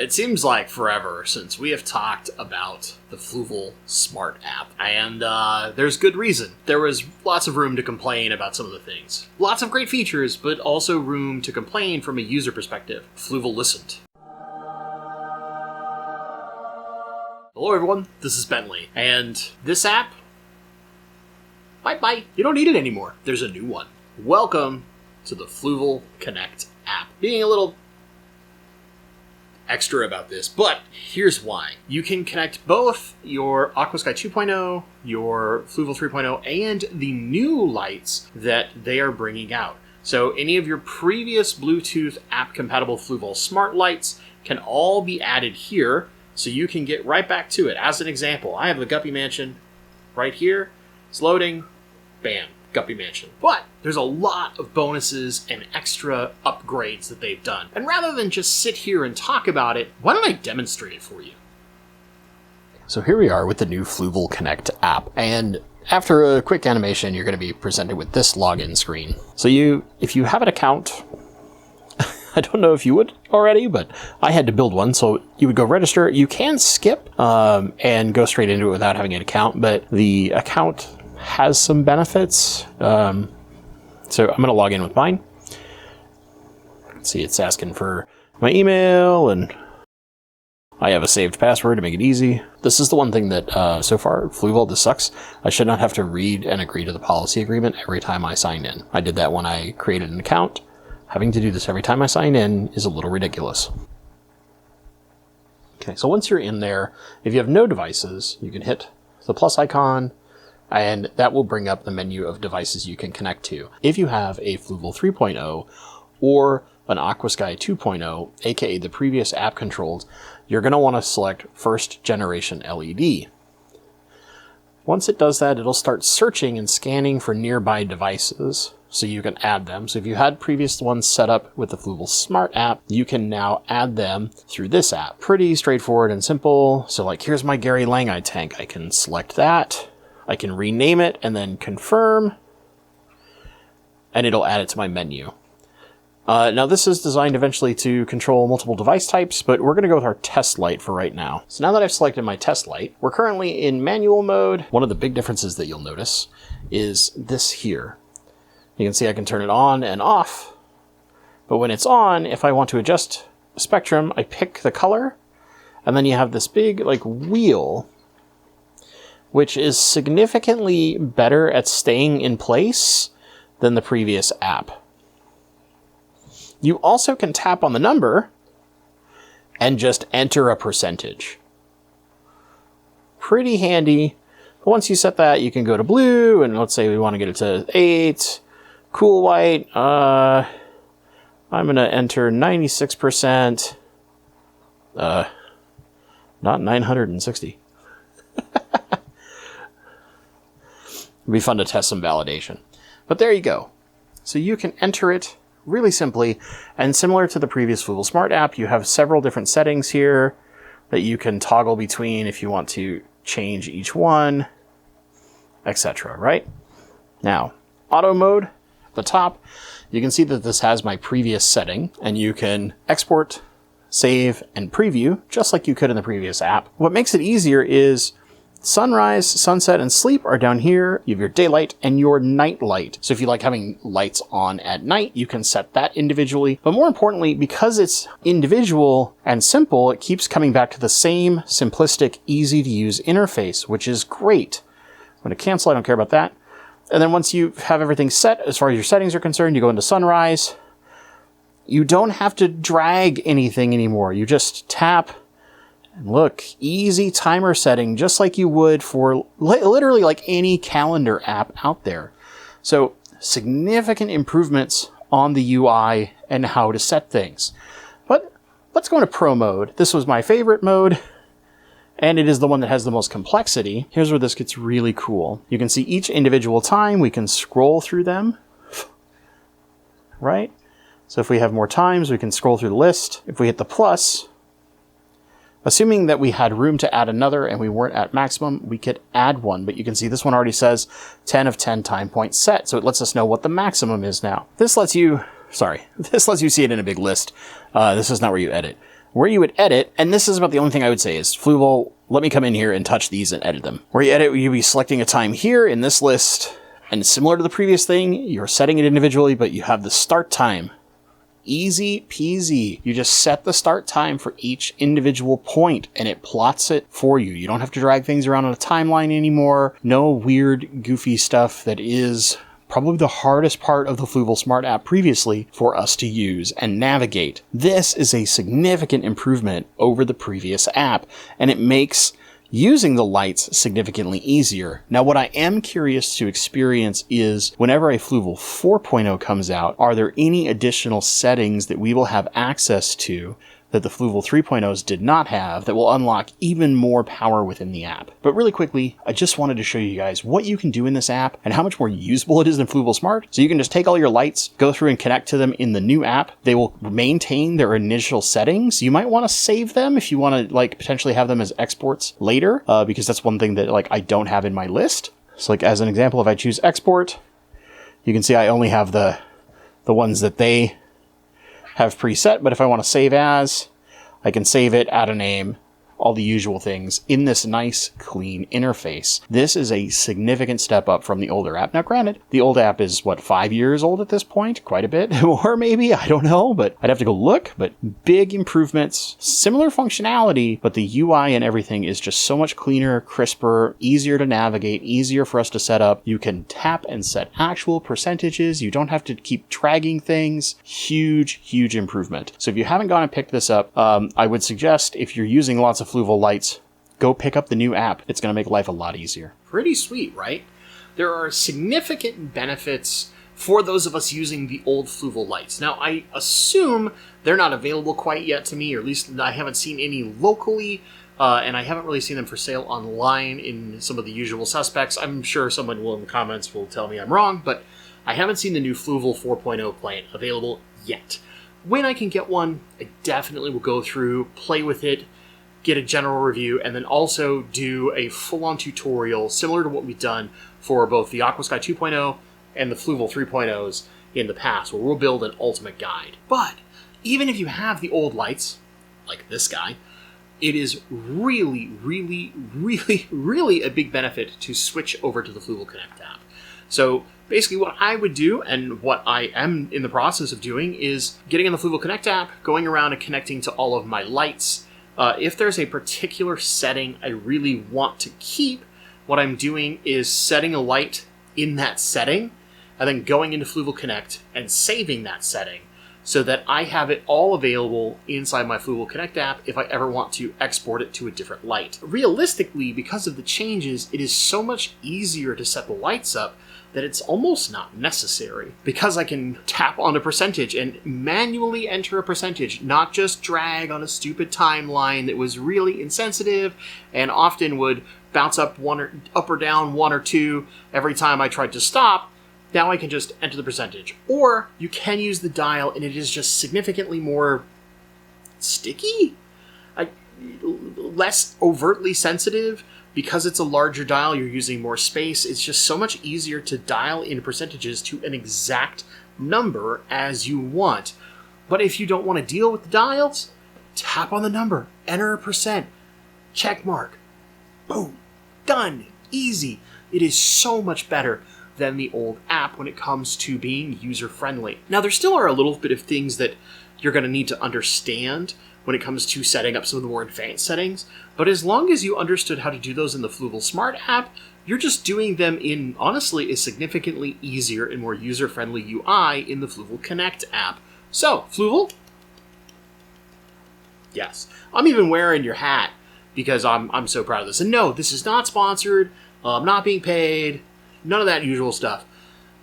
It seems like forever since we have talked about the Fluval Smart app, and there's good reason. There was lots of room to complain about some of the things. Lots of great features, but also room to complain from a user perspective. Fluval listened. Hello everyone, this is Bentley, and this app, bye-bye. You don't need it anymore. There's a new one. Welcome to the Fluval Connect app. Being a little extra about this, but here's why. You can connect both your Aquasky 2.0, your Fluval 3.0, and the new lights that they are bringing out. So any of your previous Bluetooth app-compatible Fluval Smart lights can all be added here, so you can get right back to it. As an example, I have the Guppy Mansion right here. It's loading. Bam. Guppy Mansion. But there's a lot of bonuses and extra upgrades that they've done. And rather than just sit here and talk about it, why don't I demonstrate it for you? So here we are with the new Fluval Connect app. And after a quick animation, you're going to be presented with this login screen. So if you have an account, I don't know if you would already, but I had to build one. So you would go register. You can skip and go straight into it without having an account, but the account has some benefits. So I'm going to log in with mine. See, it's asking for my email, and I have a saved password to make it easy. This is the one thing that, so far, Fluval, this sucks. I should not have to read and agree to the policy agreement every time I sign in. I did that when I created an account. Having to do this every time I sign in is a little ridiculous. Okay, so once you're in there, if you have no devices, you can hit the plus icon, and that will bring up the menu of devices you can connect to. If you have a Fluval 3.0 or an Aquasky 2.0, aka the previous app controls, you're going to want to select first generation LED. Once it does that, it'll start searching and scanning for nearby devices so you can add them. So if you had previous ones set up with the Fluval Smart app, you can now add them through this app. Pretty straightforward and simple. So like, here's my Gary Langi tank. I can select that. I can rename it and then confirm, and it'll add it to my menu. Now this is designed eventually to control multiple device types, but we're going to go with our test light for right now. So now that I've selected my test light, we're currently in manual mode. One of the big differences that you'll notice is this here. You can see I can turn it on and off, but when it's on, if I want to adjust spectrum, I pick the color, and then you have this big like wheel, which is significantly better at staying in place than the previous app. You also can tap on the number and just enter a percentage. Pretty handy. Once you set that, you can go to blue, and let's say we want to get it to 8. Cool white, I'm going to enter 96%. Not 960. It'd be fun to test some validation. But there you go. So you can enter it really simply, and similar to the previous Fluval Smart app, you have several different settings here that you can toggle between if you want to change each one, etc. Right? Now, auto mode, at the top, you can see that this has my previous setting, and you can export, save, and preview just like you could in the previous app. What makes it easier is sunrise, sunset, and sleep are down here. You have your daylight and your night light. So if you like having lights on at night, you can set that individually. But more importantly, because it's individual and simple, it keeps coming back to the same simplistic, easy to use interface, which is great. I'm going to cancel, I don't care about that. And then once you have everything set, as far as your settings are concerned, you go into sunrise. You don't have to drag anything anymore. You just tap. And look, easy timer setting, just like you would for literally like any calendar app out there. So significant improvements on the UI and how to set things. But let's go into Pro mode. This was my favorite mode, and it is the one that has the most complexity. Here's where this gets really cool. You can see each individual time. We can scroll through them, right? So if we have more times, we can scroll through the list. If we hit the plus, assuming that we had room to add another and we weren't at maximum, we could add one. But you can see this one already says 10 of 10 time points set. So it lets us know what the maximum is now. This lets you see it in a big list. This is not where you edit. where you would edit, and this is about the only thing I would say is, Fluval, let me come in here and touch these and edit them. Where you edit, you'll be selecting a time here in this list, and similar to the previous thing, you're setting it individually, but you have the start time. Easy peasy. You just set the start time for each individual point and it plots it for you. You don't have to drag things around on a timeline anymore. No weird, goofy stuff that is probably the hardest part of the Fluval Smart app previously for us to use and navigate. This is a significant improvement over the previous app, and it makes using the lights significantly easier. Now, what I am curious to experience is whenever a Fluval 4.0 comes out, are there any additional settings that we will have access to that the Fluval 3.0s did not have that will unlock even more power within the app? But really quickly, I just wanted to show you guys what you can do in this app and how much more usable it is than Fluval Smart. So you can just take all your lights, go through and connect to them in the new app. They will maintain their initial settings. You might want to save them if you want to like potentially have them as exports later, because that's one thing that like I don't have in my list. So like as an example, if I choose export, you can see I only have the ones that they have preset, but if I want to save as, I can save it, add a name, all the usual things in this nice, clean interface. This is a significant step up from the older app. Now, granted, the old app is, what, 5 years old at this point? Quite a bit more, maybe? I don't know, but I'd have to go look. But big improvements, similar functionality, but the UI and everything is just so much cleaner, crisper, easier to navigate, easier for us to set up. You can tap and set actual percentages. You don't have to keep dragging things. Huge, huge improvement. So if you haven't gone and picked this up, I would suggest if you're using lots of Fluval lights, go pick up the new app. It's going to make life a lot easier. Pretty sweet, right? There are significant benefits for those of us using the old Fluval lights. Now, I assume they're not available quite yet to me, or at least I haven't seen any locally, and I haven't really seen them for sale online in some of the usual suspects. I'm sure someone will in the comments will tell me I'm wrong, but I haven't seen the new Fluval 4.0 plant available yet. When I can get one, I definitely will go through, play with it, get a general review, and then also do a full-on tutorial similar to what we've done for both the Aquasky 2.0 and the Fluval 3.0s in the past, where we'll build an ultimate guide. But even if you have the old lights, like this guy, it is really, really, really, really a big benefit to switch over to the Fluval Connect app. So basically what I would do, and what I am in the process of doing, is getting in the Fluval Connect app, going around and connecting to all of my lights. If there's a particular setting I really want to keep, what I'm doing is setting a light in that setting, and then going into Fluval Connect and saving that setting so that I have it all available inside my Fluval Connect app if I ever want to export it to a different light. Realistically, because of the changes, it is so much easier to set the lights up that it's almost not necessary, because I can tap on a percentage and manually enter a percentage, not just drag on a stupid timeline that was really insensitive and often would bounce up or down 1 or 2 every time I tried to stop. Now I can just enter the percentage. Or you can use the dial and it is just significantly more sticky, less overtly sensitive. Because it's a larger dial, you're using more space. It's just so much easier to dial in percentages to an exact number as you want. But if you don't want to deal with the dials, tap on the number, enter a percent, check mark, boom, done, easy. It is so much better than the old app when it comes to being user-friendly. Now, there still are a little bit of things that you're going to need to understand when it comes to setting up some of the more advanced settings, but as long as you understood how to do those in the Fluval Smart app, you're just doing them in, honestly, a significantly easier and more user-friendly UI in the Fluval Connect app. So, Fluval? Yes. I'm even wearing your hat because I'm so proud of this. And no, this is not sponsored, I'm not being paid, none of that usual stuff.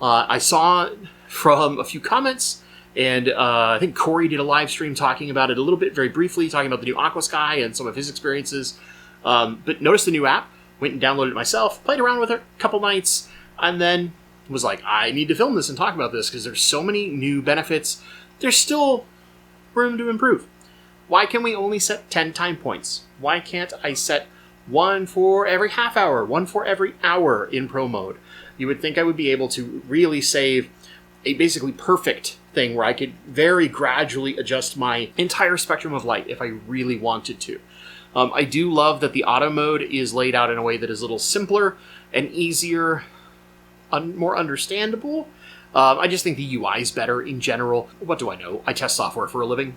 I saw from a few comments, and I think Corey did a live stream talking about it a little bit, very briefly, talking about the new Aquasky and some of his experiences. But noticed the new app, went and downloaded it myself, played around with it a couple nights, and then was like, I need to film this and talk about this because there's so many new benefits. There's still room to improve. Why can we only set 10 time points? Why can't I set 1 for every half hour, 1 for every hour in Pro mode? You would think I would be able to really save a basically perfect thing where I could very gradually adjust my entire spectrum of light if I really wanted to. I do love that the auto mode is laid out in a way that is a little simpler and easier, more understandable. I just think the UI is better in general. What do I know? I test software for a living.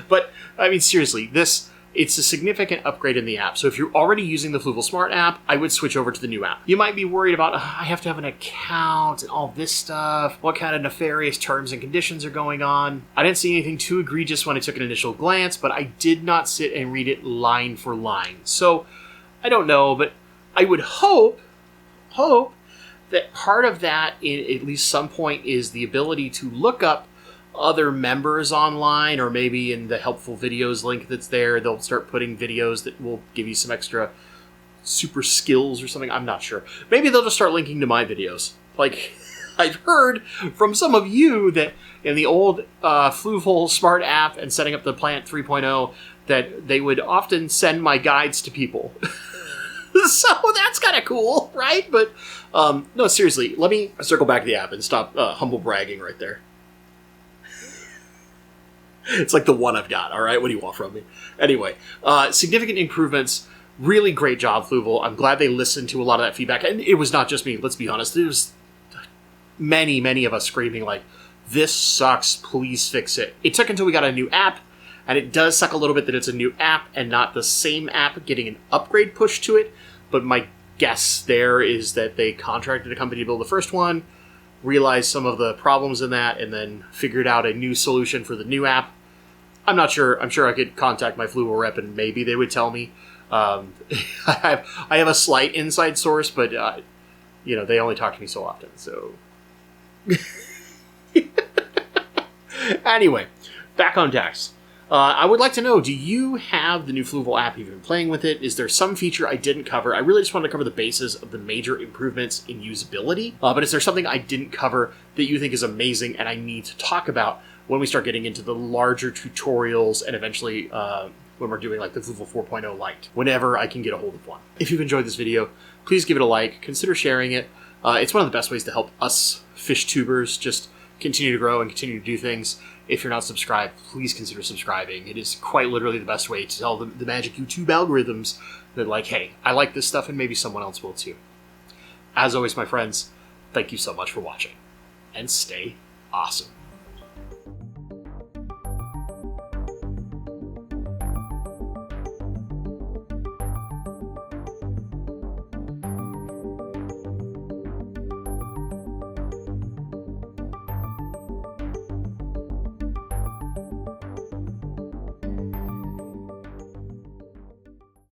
But, I mean, seriously, it's a significant upgrade in the app. So if you're already using the Fluval Smart app, I would switch over to the new app. You might be worried about, I have to have an account and all this stuff. What kind of nefarious terms and conditions are going on? I didn't see anything too egregious when I took an initial glance, but I did not sit and read it line for line. So I don't know, but I would hope that part of that, in at least some point, is the ability to look up other members online, or maybe in the helpful videos link that's there, they'll start putting videos that will give you some extra super skills or something. I'm not sure. Maybe they'll just start linking to my videos. Like, I've heard from some of you that in the old Fluval Smart app and setting up the Plant 3.0, that they would often send my guides to people. So that's kind of cool, right? But no, seriously, let me circle back to the app and stop humble bragging right there. It's like the one I've got, all right? What do you want from me? Anyway, significant improvements. Really great job, Fluval. I'm glad they listened to a lot of that feedback. And it was not just me, let's be honest. There was many of us screaming like, this sucks, please fix it. It took until we got a new app, and it does suck a little bit that it's a new app and not the same app getting an upgrade push to it. But my guess there is that they contracted a company to build the first one, realized some of the problems in that, and then figured out a new solution for the new app. I'm not sure. I'm sure I could contact my Fluval rep and maybe they would tell me. I have a slight inside source, but they only talk to me so often. So anyway, back on tax. I would like to know, do you have the new Fluval app? Have you been playing with it? Is there some feature I didn't cover? I really just wanted to cover the basis of the major improvements in usability. But is there something I didn't cover that you think is amazing and I need to talk about when we start getting into the larger tutorials and eventually when we're doing like the Fluval 4.0 Lite, whenever I can get a hold of one? If you've enjoyed this video, please give it a like, consider sharing it. It's one of the best ways to help us fish tubers just continue to grow and continue to do things. If you're not subscribed, please consider subscribing. It is quite literally the best way to tell the magic YouTube algorithms that, like, hey, I like this stuff and maybe someone else will too. As always, my friends, thank you so much for watching. And stay awesome.